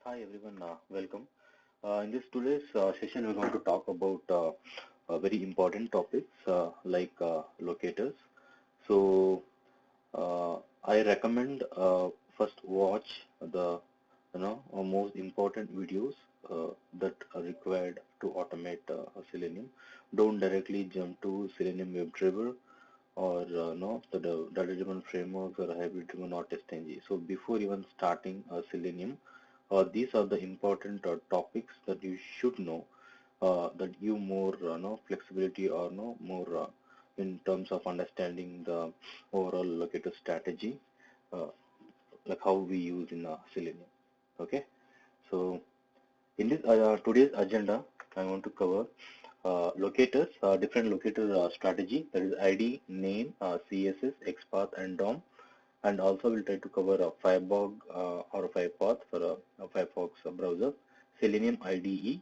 Hi everyone, welcome. In this today's session, we're going to talk about very important topics like locators. So I recommend first watch the most important videos that are required to automate Selenium. Don't directly jump to Selenium WebDriver or no the data-driven frameworks or hybrid-driven or TestNG. So before even starting Selenium, these are the important topics that you should know that give more flexibility or no more in terms of understanding the overall locator strategy, uh, like how we use in Selenium. Okay, so in this today's agenda, I want to cover locators, different locator strategy, that is ID, name, CSS, XPath, and DOM, and also we'll try to cover a Firebug or a Firepath for a Firefox browser, Selenium IDE.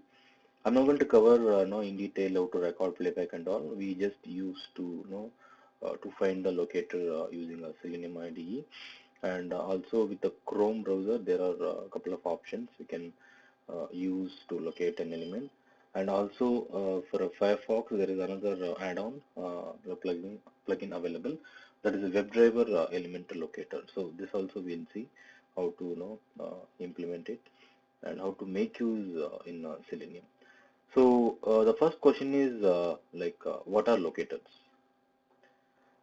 I'm not going to cover no in detail how to record playback and all. We just use to to find the locator using a Selenium IDE, and also with the Chrome browser there are a couple of options we can use to locate an element. And also for a Firefox there is another add-on plugin available, that is a WebDriver element locator. So this also we'll see how to implement it and how to make use in Selenium. So the first question is what are locators?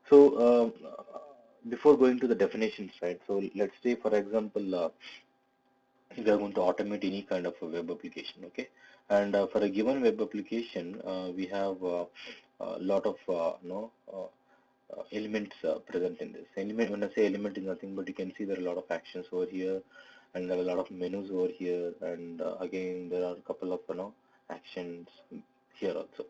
So before going to the definitions, right? So let's say for example we are going to automate any kind of a web application, okay? And for a given web application, we have a lot of elements present in this. Element, when I say element, is nothing but you can see there are a lot of actions over here, and there are a lot of menus over here, and again there are a couple of actions here also.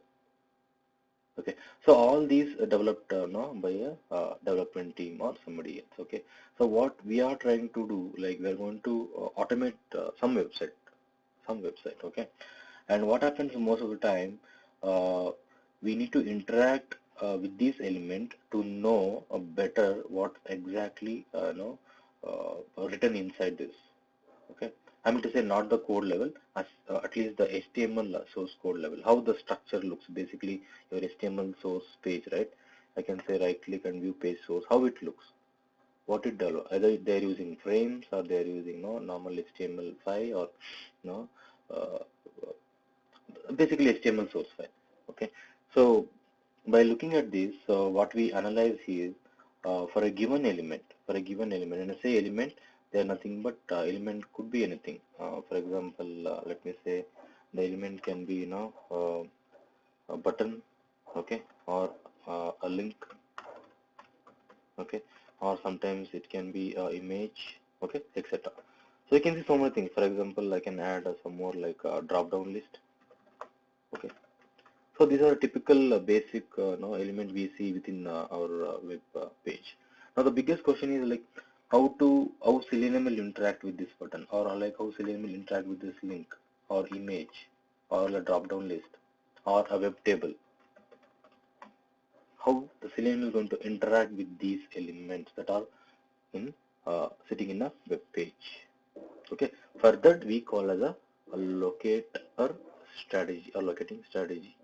Okay, so all these are developed by a development team or somebody else. Okay, so what we are trying to do, like we are going to automate some website. Okay, and what happens most of the time, uh, we need to interact with this element to know better what exactly written inside this. Okay, I mean to say not the code level, as at least the HTML source code level, how the structure looks, basically your HTML source page, right? I can say right click and view page source, how it looks, what it does, either they're using frames or they're using normal HTML5 or no uh, basically HTML source file. Okay, so by looking at this, what we analyze here, for a given element, and I say element, they are nothing but element could be anything. For example, let me say the element can be a button, okay, or a link, okay, or sometimes it can be image, okay, etc. So you can see so many things. For example, I can add some more like a drop down list, okay. So these are typical basic element we see within our web page. Now the biggest question is like how Selenium will interact with this button, or like how Selenium will interact with this link or image or a drop down list or a web table. How the Selenium is going to interact with these elements that are in sitting in a web page. Okay. For that we call as a locator strategy or locating strategy.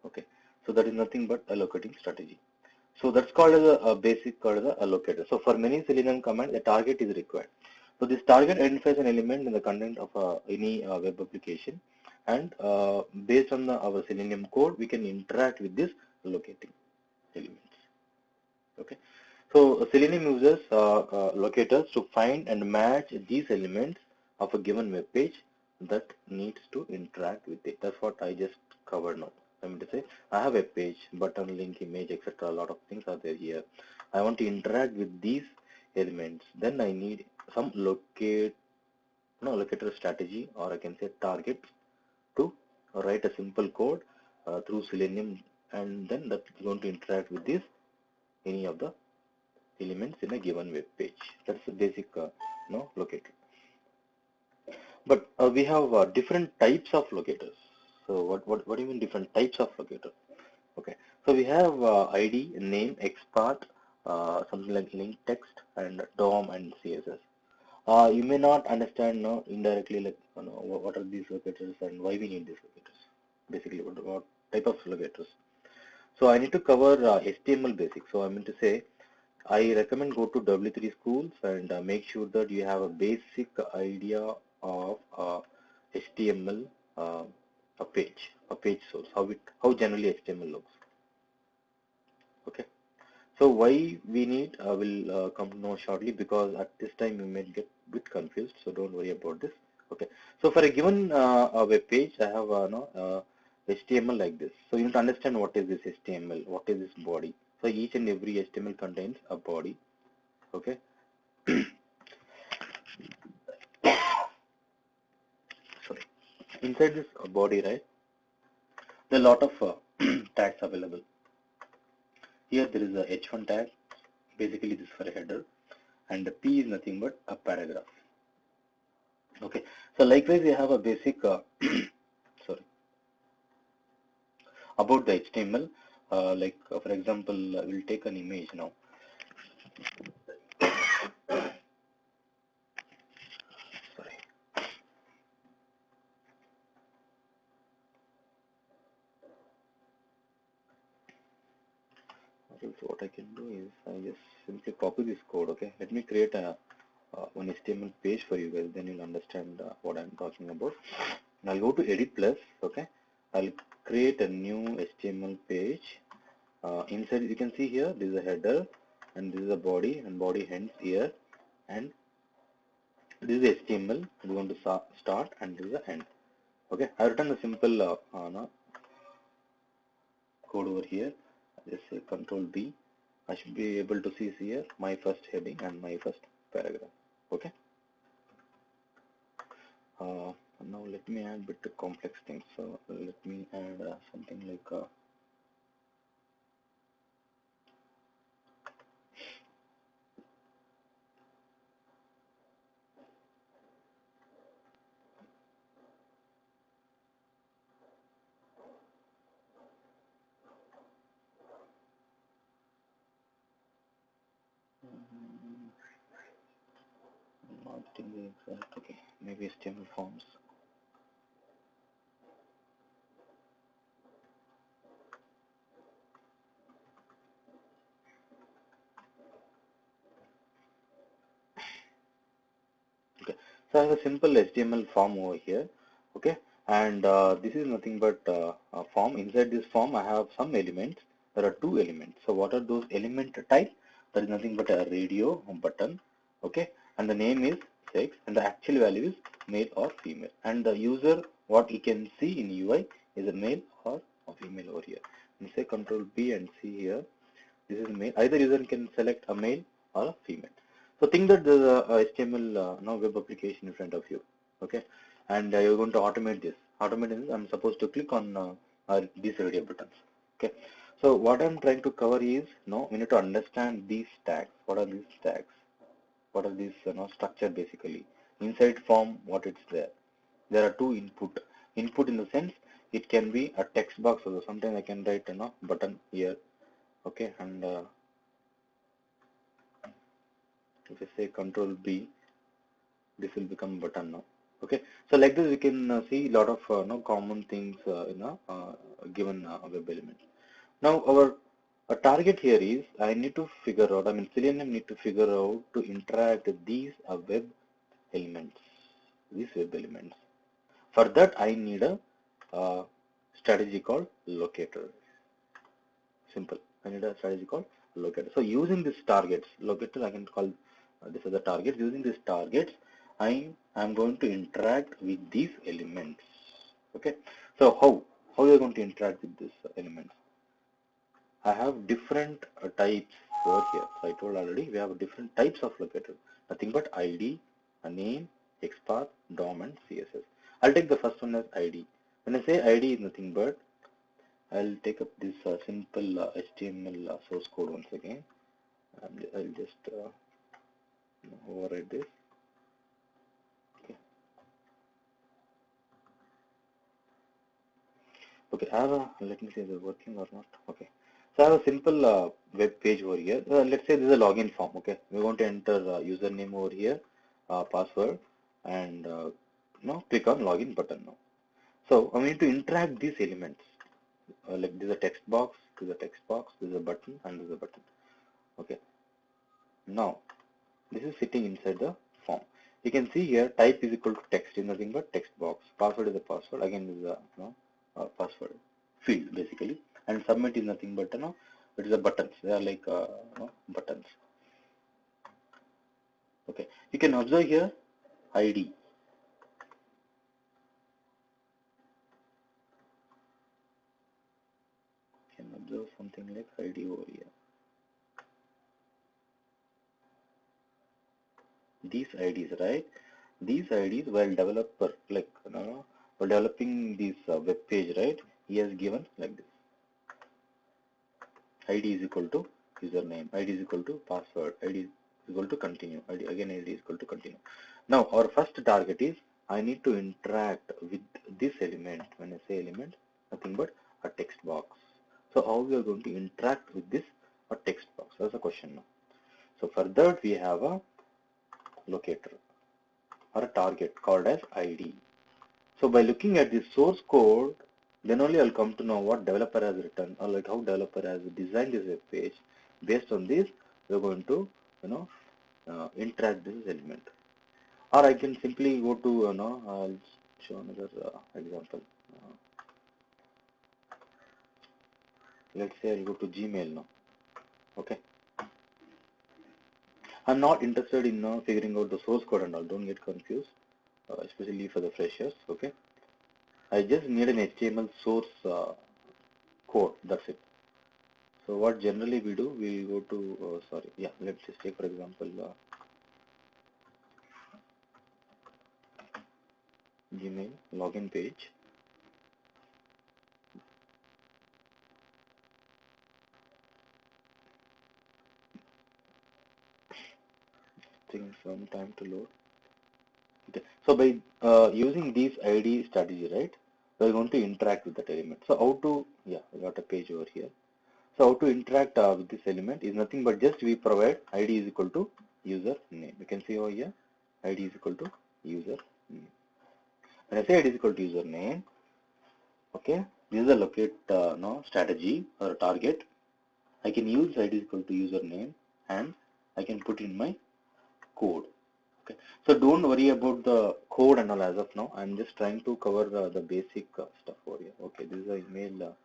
Okay, so that is nothing but a locating strategy. So that's called as a basic called as a allocator. So for many Selenium commands, a target is required. So this target identifies an element in the content of any web application, and based on our Selenium code, we can interact with this locating elements. Okay, so Selenium uses locators to find and match these elements of a given web page that needs to interact with it. That's what I just covered now. I mean to say, I have a page, button, link, image, etc. A lot of things are there here. I want to interact with these elements. Then I need some locator strategy, or I can say target, to write a simple code through Selenium, and then that's going to interact with this any of the elements in a given web page. That's the basic locator. But we have different types of locators. So what do you mean different types of locators? Okay, so we have ID, name, XPath, something like link text, and DOM and CSS. You may not understand no, indirectly like what are these locators and why we need these locators. Basically, what type of locators. So I need to cover HTML basics. So I mean to say, I recommend go to W3 schools and make sure that you have a basic idea of HTML, uh, a page source, how generally HTML looks. Okay. So why we need, I will come to know shortly, because at this time you may get a bit confused, so don't worry about this. Okay. So for a given a web page, I have HTML like this. So you need to understand what is this HTML, what is this body. So each and every HTML contains a body. Okay. Sorry. Inside this body, right, there are a lot of tags available. Here there is a H1 tag. Basically, this is for a header, and the P is nothing but a paragraph. Okay, so likewise we have a basic sorry, about the HTML, for example, we'll take an image now. Sorry. Okay, so what I can do is I just simply copy this code. Okay, let me create a one HTML page for you guys, then you'll understand what I'm talking about. And I'll go to Edit Plus. Okay, I'll create a new HTML page. Inside you can see here this is a header and this is a body, and body ends here, and this is HTML. We want to start and this is the end. Okay, I've written a simple code over here. Just say Control B. I should be able to see here my first heading and my first paragraph. Okay. Now let me add a bit of complex things. So let me add something like marketing the exact. Okay, maybe HTML forms. Okay, so I have a simple HTML form over here. Okay, and this is nothing but a form. Inside this form, I have some elements. There are two elements. So what are those element type? That is nothing but a radio button. Okay, and the name is sex, and the actual value is male or female. And the user, what you can see in UI is a male or a female over here. And say Control B and see here. This is male. Either user can select a male or a female. So think that there's a HTML web application in front of you, okay, and you're going to automate this. Automate this. I'm supposed to click on these radio buttons, okay. So what I'm trying to cover is, we need to understand these tags. What are these tags? What are these structure basically? Inside form, what it's there? There are two input. Input in the sense it can be a text box, or sometimes I can write button here, okay, and if I say Control B, this will become button now. Okay, so like this we can see a lot of common things in a given web element. Now our target here is I need to figure out, Selenium need to figure out to interact with these web elements, For that I need a strategy called locator. Simple. I need a strategy called locator. So using these targets, locator, I can call this is the target. Using these targets, I am going to interact with these elements. Okay. So how you are going to interact with these elements? I have different types over here. So I told already we have different types of locator. Nothing but ID, a name, XPath, DOM, and CSS. I'll take the first one as ID. When I say ID is nothing but I'll take up this simple HTML source code once again. I'll just override this. Okay. Okay. I have let me see if it's working or not. Okay. So I have a simple web page over here. Let's say this is a login form. Okay. We want to enter username over here, password and click on login button now. So I need to interact these elements. Like this is a text box, this is a text box, this is a button, and this is a button. Okay. Now this is sitting inside the form. You can see here type is equal to text is nothing but text box. Password is a password. Again, this is a password field basically, and submit is nothing but it is a buttons. They are like buttons. Okay. You can observe here ID. You can observe something like ID over here. These IDs, right? These IDs, while developer while developing this web page, right? He has given like this. ID is equal to username. ID is equal to password. ID is equal to continue. Again, ID is equal to continue. Now, our first target is I need to interact with this element. When I say element, nothing but a text box. So, how we are going to interact with this a text box? That's the question now. So, for that we have a locator or a target called as ID. So by looking at the source code, then only I'll come to know what developer has written or like how developer has designed this web page. Based on this, we're going to interact this element. Or I can simply go to I'll show another example. Let's say I'll go to Gmail now. Okay. I'm not interested in figuring out the source code and all. Don't get confused, especially for the freshers. Okay. I just need an HTML source code. That's it. So what generally we do, we go to let's just take for example Gmail login page. Taking some time to load. Okay. So by using these ID strategy, right, we're going to interact with that element. So how to, we got a page over here. So how to interact with this element is nothing but just we provide ID is equal to user name. You can see over here, ID is equal to user name. When I say ID is equal to user name, okay, this is a locate strategy or target. I can use ID is equal to username and I can put in my code. Okay, so don't worry about the code and all as of now. I'm just trying to cover the basic stuff over here. Okay, this is a email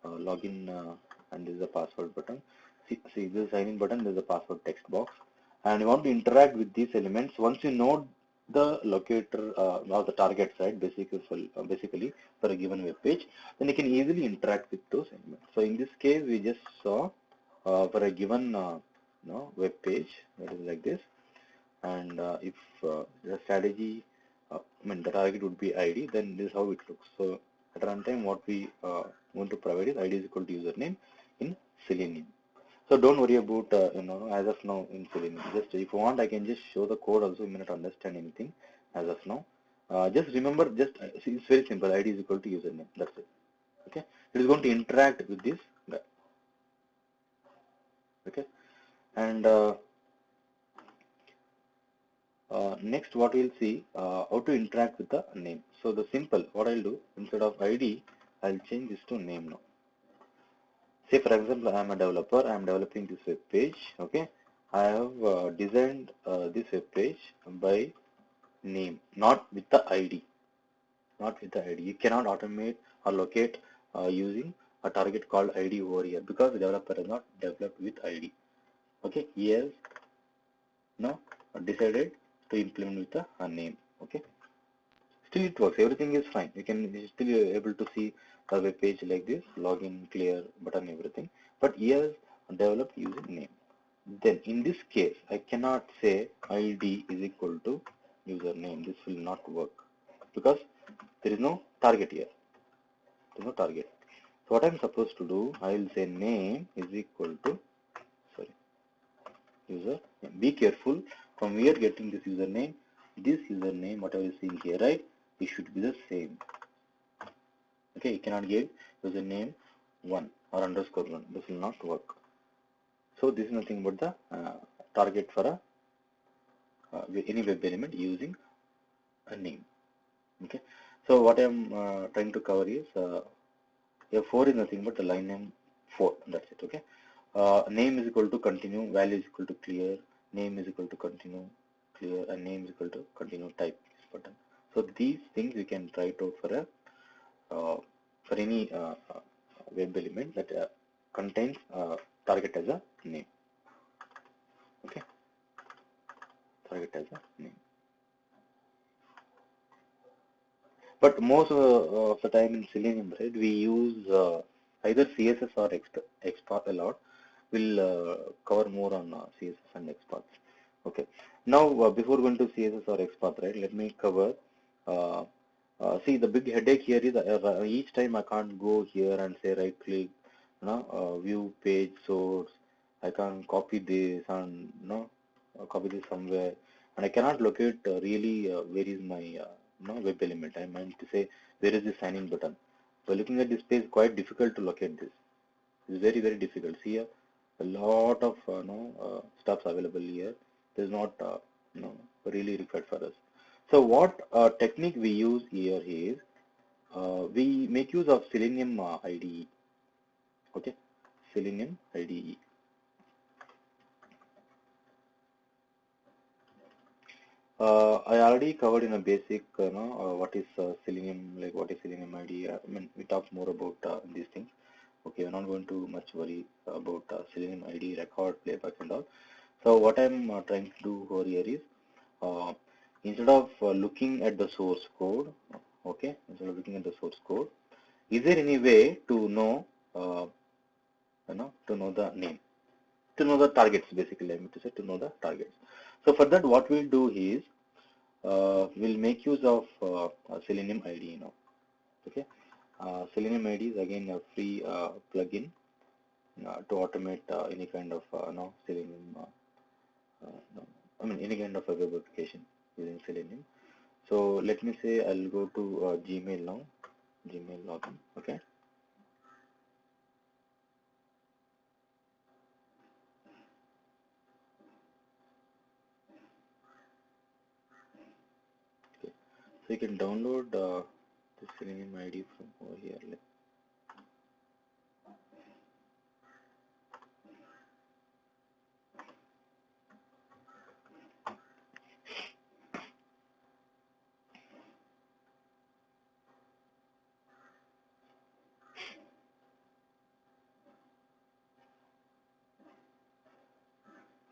login and this is a password button. See this is a sign in button. This is a password text box, and you want to interact with these elements. Once you know the locator or the target site, basically for a given web page, then you can easily interact with those elements. So in this case, we just saw for a given web page that is like this. And if the strategy, the target would be ID, then this is how it looks. So at runtime, what we want to provide is ID is equal to username in Selenium. So don't worry about as of now in Selenium. Just if you want, I can just show the code also. You may not understand anything as of now. Just remember, it's very simple. ID is equal to username. That's it. Okay. It is going to interact with this guy. Okay. And next what we'll see how to interact with the name. So the simple what I'll do, instead of ID I'll change this to name now. Say for example I am a developer, I am developing this web page. Okay, I have designed this web page by name, not with the ID. Not with the ID. You cannot automate or locate using a target called ID over here because the developer has not developed with ID. Okay, he has now decided to implement with a name. Okay, still it works, everything is fine. You can still able to see the web page like this, login, clear, button, everything, but he has developed using name. Then in this case I cannot say ID is equal to username. This will not work because there is no target here. There is no target. So what I'm supposed to do, I will say name is equal to user. Be careful from where getting this username. This username, whatever is seen here, right? It should be the same. Okay, you cannot give username 1 or underscore 1. This will not work. So this is nothing but the target for any web element using a name. Okay, so what I'm trying to cover is F4 is nothing but the line name 4. That's it. Okay, name is equal to continue, value is equal to clear, name is equal to continue, clear, and name is equal to continue type this button. So these things we can try it out for any web element that contains target as a name. Okay, target as a name. But most of the time in Selenium, right, we use either CSS or XPath a lot. We'll cover more on CSS and XPath. Okay. Now, before going to CSS or XPath, right, let me cover. See, the big headache here is each time I can't go here and say right click, view page source. I can copy this and copy this somewhere, and I cannot locate really where is my web element. I meant to say where is the sign in button. So looking at this page, quite difficult to locate this. It's very difficult. See here, a lot of stuffs available here. There's not really required for us. So what technique we use here is we make use of Selenium IDE. Okay, Selenium IDE. I already covered in a basic, what is Selenium, like what is Selenium IDE. I mean, we talked more about these things. Okay, we're not going to much worry about Selenium IDE, record, playback and all. So what I'm trying to do over here is, instead of looking at the source code, okay, instead of looking at the source code, is there any way to know, to know the name, to know the targets, basically, I mean to say to know the targets. So for that, what we'll do is, we'll make use of Selenium IDE now. Okay, Selenium IDE is again a free plugin to automate any kind of Selenium, I mean any kind of a web application using Selenium. So let me say I'll go to Gmail now, Gmail login. Okay. Okay. So you can download the Selenium IDE from over here.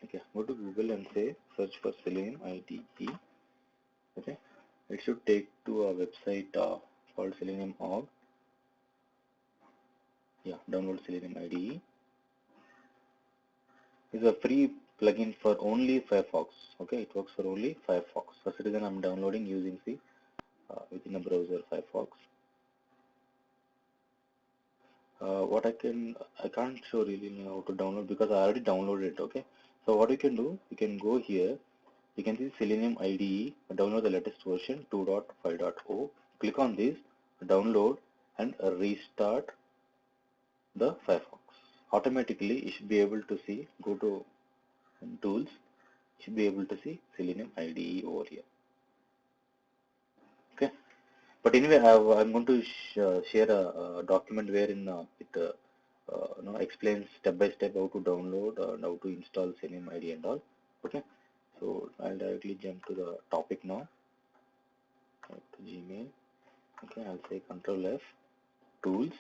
Okay, go to Google and say search for Selenium IDE. Okay, it should take to a website called Selenium.org. Yeah, download Selenium IDE. It's a free plugin for only Firefox. Okay, it works for only Firefox. That's the reason I'm downloading using the within a browser Firefox. What I can't show really how to download because I already downloaded it. Okay, so what you can do, you can go here, you can see Selenium IDE, download the latest version 2.5.0, click on this, download and restart the Firefox. Automatically you should be able to see, go to tools, you should be able to see Selenium IDE over here. Okay, but anyway I'm going to share a document wherein it explains step by step how to download and how to install Selenium IDE and all. Okay, so I'll directly jump to the topic now. To Gmail. Okay, I'll say Control F, Tools,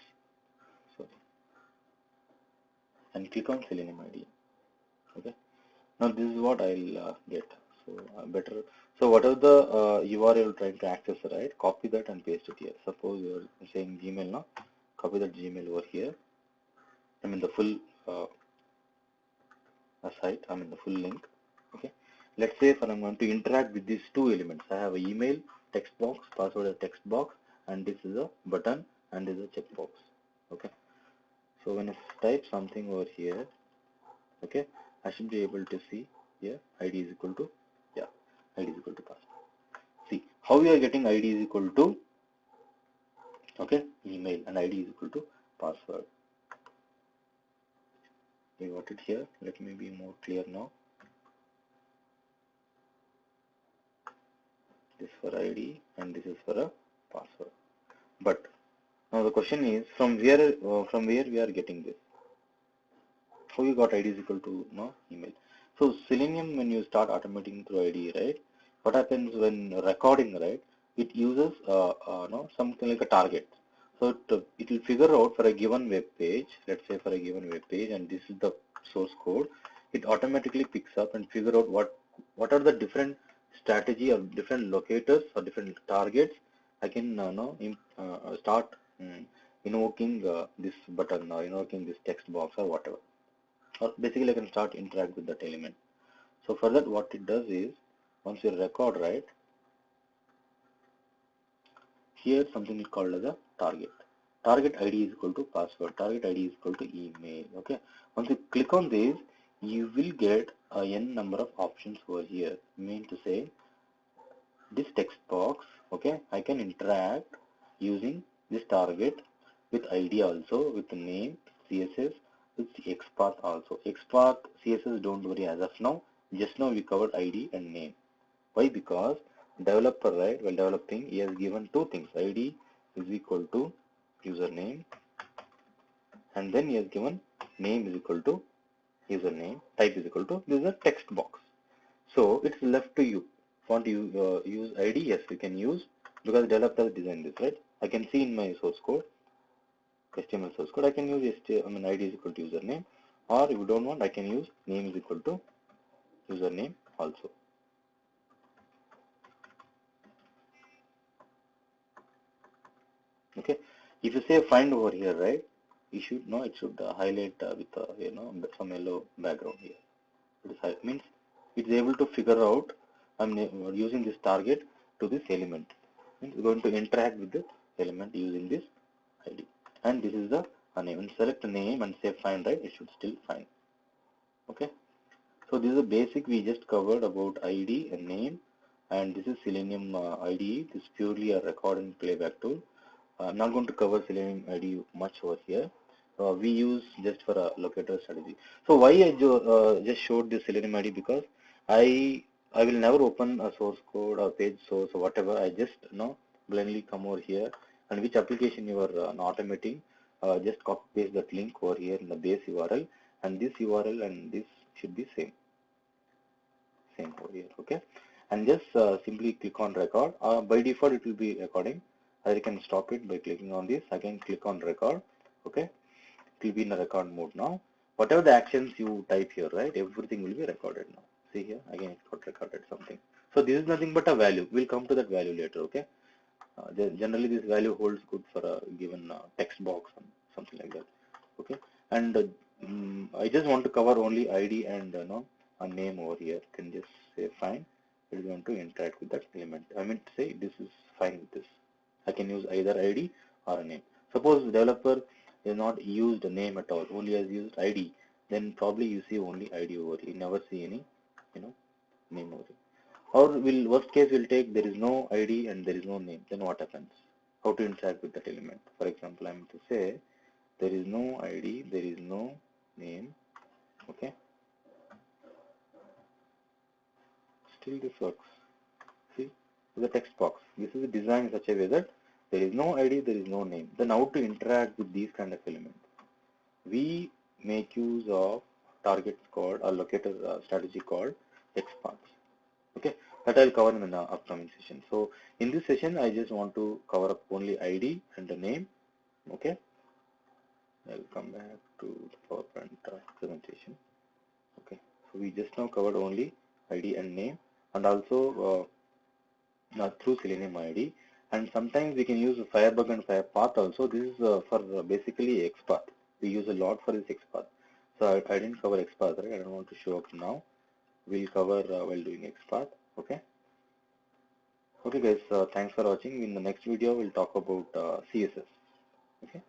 sorry, and click on Selenium IDE. Okay, now this is what I'll get. So better. So whatever the URL you're trying to access, right? Copy that and paste it here. Suppose you're saying Gmail now. Copy that Gmail over here. I mean the full site. I mean the full link. Okay. Let's say if I'm going to interact with these two elements. I have an email text box, password a text box, and this is a button and this is a checkbox. Okay. So when I type something over here, okay, I should be able to see here ID is equal to, yeah, ID is equal to password. See how we are getting ID is equal to, okay, email, and ID is equal to password. We got it here. Let me be more clear now. this is for ID and this is for a password. But now the question is from where we are getting this? How you got ID is equal to email. So Selenium, when you start automating through ID, right? What happens when recording, right? It uses something like a target. So it will figure out for a given web page, let's say for a given web page, and this is the source code. It automatically picks up and figure out what are the different strategy or different locators or different targets I can start invoking this button or invoking this text box or whatever. Or basically I can start interact with that element. So for that what it does is, once you record, right, here something is called as a target. Target ID is equal to password. Target ID is equal to email. Okay. Once you click on this, you will get a n number of options over here. Mean to say, this text box, okay, I can interact using this target with ID also, with the name, CSS, with XPath also. XPath, CSS, don't worry as of now. Just now we covered ID and name. Why? Because developer, right, while developing, he has given two things. ID is equal to username, and then he has given name is equal to username, type is equal to, this is a text box. So it's left to you. Want to use ID? Yes, you can use, because developer has designed this, right? I can see in my source code, HTML source code, I can use ID is equal to username, or if you don't want, I can use name is equal to username also. Okay, if you say find over here, right, you should know it should highlight with some yellow background here. It means it's able to figure out I'm using this target to this element. It's going to interact with the element using this ID. And this is the name. And select a name and say find, right? It should still find. Okay. So this is the basic we just covered about ID and name. And this is Selenium IDE. This is purely a record and playback tool. I'm not going to cover Selenium IDE much over here. We use just for a locator strategy. So why I just showed this Selenium ID, because I will never open a source code or page source or whatever. I just blindly come over here, and which application you are automating, just copy paste that link over here in the base URL, and this URL and this should be same over here. Okay, and just simply click on record. By default it will be recording. I can stop it by clicking on this. Again click on record. Okay, it will be in a record mode now. Whatever the actions you type here, right, everything will be recorded now. See here, again it got recorded something. So this is nothing but a value. We'll come to that value later. Okay, generally this value holds good for a given text box and something like that. Okay, and I just want to cover only ID and a name over here. Can just say fine. It is going to interact with that element. I mean to say this is fine with this. I can use either ID or a name. Suppose the developer has not used a name at all, only has used ID, then probably you see only ID over here. You never see any name over here. Or worst case will take there is no ID and there is no name. Then what happens? How to interact with that element? For example, I am to say there is no ID, there is no name. Okay. Still this works. See, the text box. This is designed in such a way that there is no ID, there is no name. Then how to interact with these kind of elements? We make use of targets called or locator strategy called XPath. Okay, that I'll cover in the upcoming session. So in this session, I just want to cover up only ID and the name. Okay, I'll come back to the PowerPoint presentation. Okay, so we just now covered only ID and name, and also through Selenium ID. And sometimes we can use Firebug and Firepath also. This is for basically XPath. We use a lot for this XPath. So I didn't cover XPath, right? I don't want to show up now. We'll cover while doing XPath. Okay. Okay guys, thanks for watching. In the next video, we'll talk about CSS. Okay.